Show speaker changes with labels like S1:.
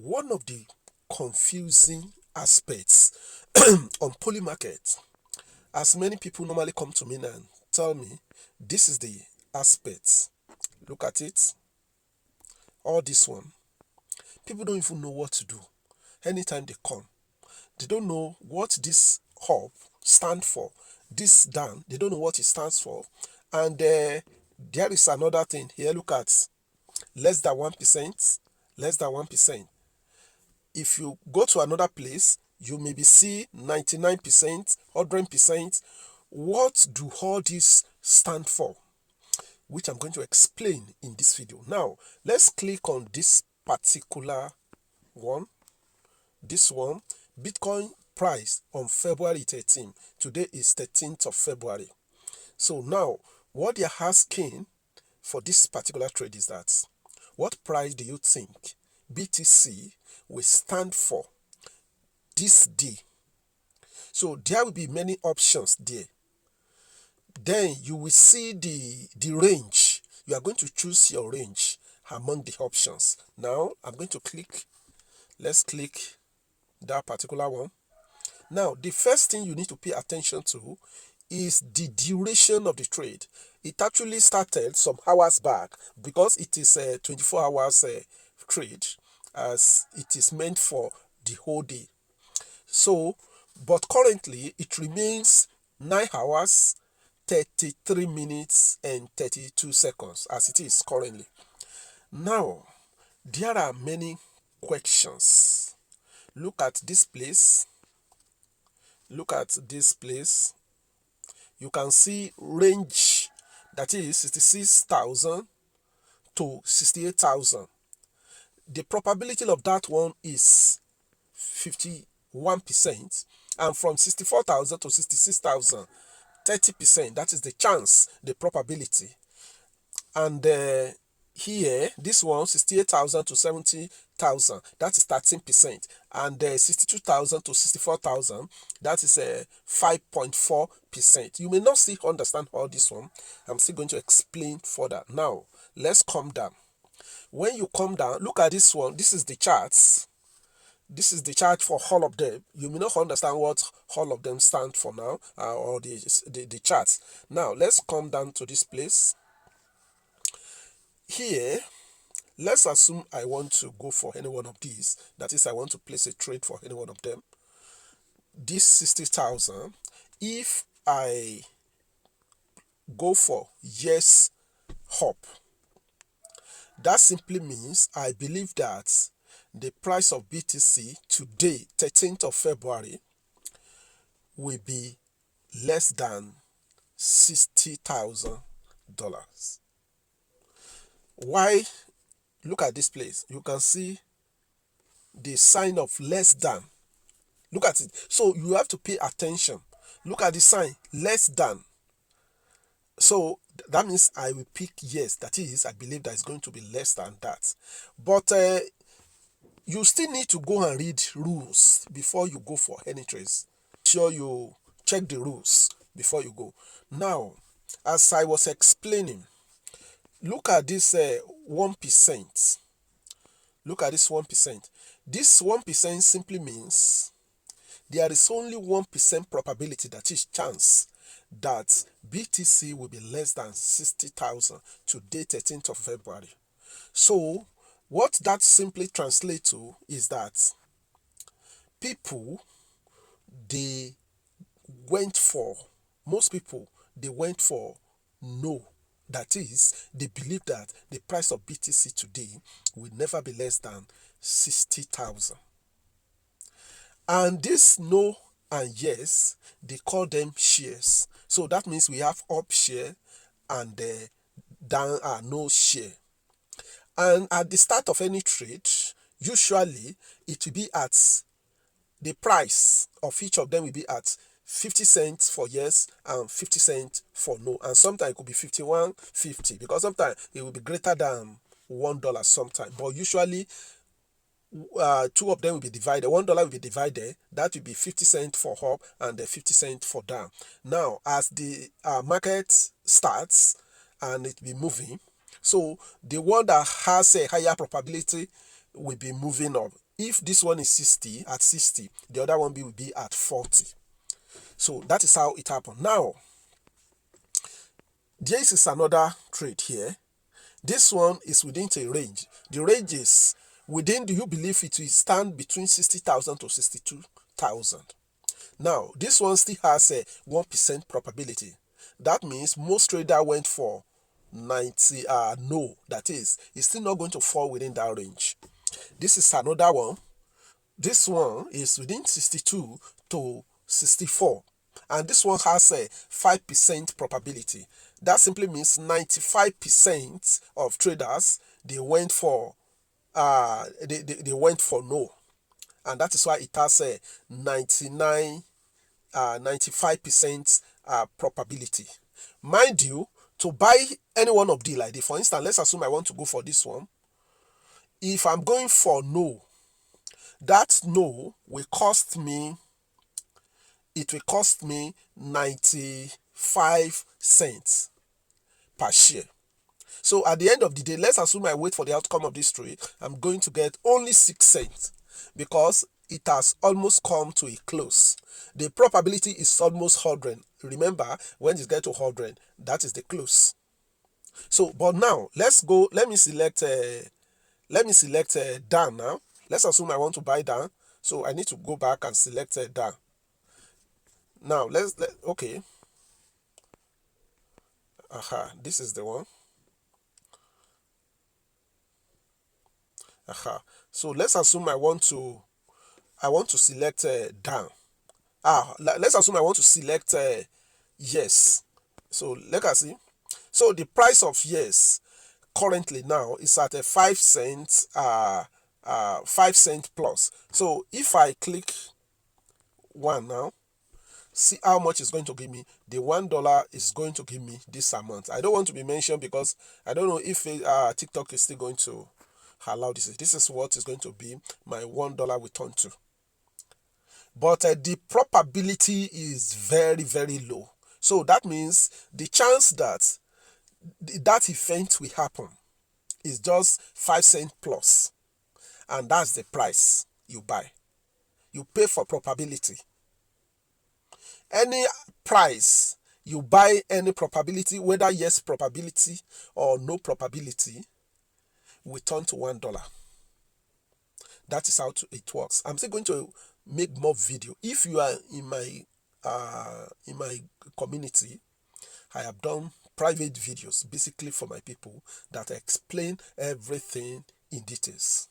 S1: One of the confusing aspects on Polymarket, as many people normally come to me and tell me, this is the aspects. Look at it. All this one. People don't even know what to do. Anytime they come, they don't know what this hub stands for. This down, they don't know what it stands for. And there is another thing here. Look at less than 1%, less than 1%. If you go to another place, you maybe see 99%, 100%. What do all these stand for? Which I'm going to explain in this video. Now, let's click on this particular one. This one, Bitcoin price on February 13. Today is 13th of February. So now, what they're asking for this particular trade is that, what price do you think BTC will stand for this day? So there will be many options there. Then you will see the range. You are going to choose your range among the options. Now I'm going to click. Let's click that particular one. Now the first thing you need to pay attention to is the duration of the trade. It actually started some hours back because it is a 24 hours trade, as it is meant for the whole day. So, but currently it remains 9 hours, 33 minutes and 32 seconds as it is currently. Now, there are many questions. Look at this place. Look at this place. You can see range, that is 66,000 to 68,000. The probability of that one is 51%, and from 64,000 to 66,000, 30%. That is the chance, the probability. And here, this one, 68,000 to 70,000, that is 13%. And 62,000 to 64,000, that is 5.4%. You may not still understand all this one. I'm still going to explain further. Now, let's come down. When you come down, look at this one. This is the charts. This is the chart for all of them. You may not understand what all of them stand for now, or the charts. Now, let's come down to this place. Here, let's assume I want to go for any one of these. That is, I want to place a trade for any one of them. This 60,000, if I go for yes hop, that simply means I believe that the price of BTC today, 13th of February, will be less than $60,000. Why? Look at this place. You can see the sign of less than. Look at it. So you have to pay attention. Look at the sign, less than. So that means I will pick yes. That is, I believe that it's going to be less than that. But you still need to go and read rules before you go for any trades. Sure, you check the rules before you go. Now, as I was explaining, look at this 1%. Look at this 1%. This 1% simply means there is only 1% probability, that is chance, that BTC will be less than 60,000 today, 13th of February. So, what that simply translates to is that people, most people, they went for no. That is, they believe that the price of BTC today will never be less than 60,000. And this no and yes, they call them shares. So that means we have up share and down no share. And at the start of any trade, usually it will be at the price of each of them will be at 50 cents for yes and 50 cents for no. And sometimes it could be 51.50, because sometimes it will be greater than $1 sometimes. But usually two of them will be divided. $1 will be divided. That will be 50 cents for up and 50 cents for down. Now, as the market starts and it will be moving, so the one that has a higher probability will be moving up. if this one is 60, at 60, the other one will be at 40. So that is how it happened. Now, this is another trade here. This one is within a range. The range is within, do you believe it will stand between 60,000 to 62,000? Now, this one still has a 1% probability. That means most trader went for 90, no, that is, it's still not going to fall within that range. This is another one. This one is within 62 to 64. And this one has a 5% probability. That simply means 95% of traders, they went for they went for no. And that is why it has a 95% probability. Mind you, to buy any one of these like this, for instance, let's assume I want to go for this one. If I'm going for no, that no will cost me, it will cost me 95 cents per share. So at the end of the day, let's assume I wait for the outcome of this trade, I'm going to get only 6 cents because it has almost come to a close. The probability is almost 100. Remember, when it gets to 100, that is the close. So, but now let's go. Let me select down now. Let's assume I want to buy down. So I need to go back and select down. Now okay. This is the one. So let's assume I want to select down. Let's assume I want to select yes. So let us see. So the price of yes currently now is at a 5 cents 5 cent plus. So if I click one now, see how much it's going to give me. The $1 is going to give me this amount. I don't want to be mentioned because I don't know if TikTok is still going to allow this. This is what is going to be my $1 return to. But the probability is very, very low. So that means the chance that that event will happen is just 5 cents plus. And that's the price you buy. You pay for probability. Any price you buy, any probability, whether yes probability or no probability, will turn to $1. That is how it works. I'm still going to make more video. If you are in my community, I have done private videos basically for my people that explain everything in details.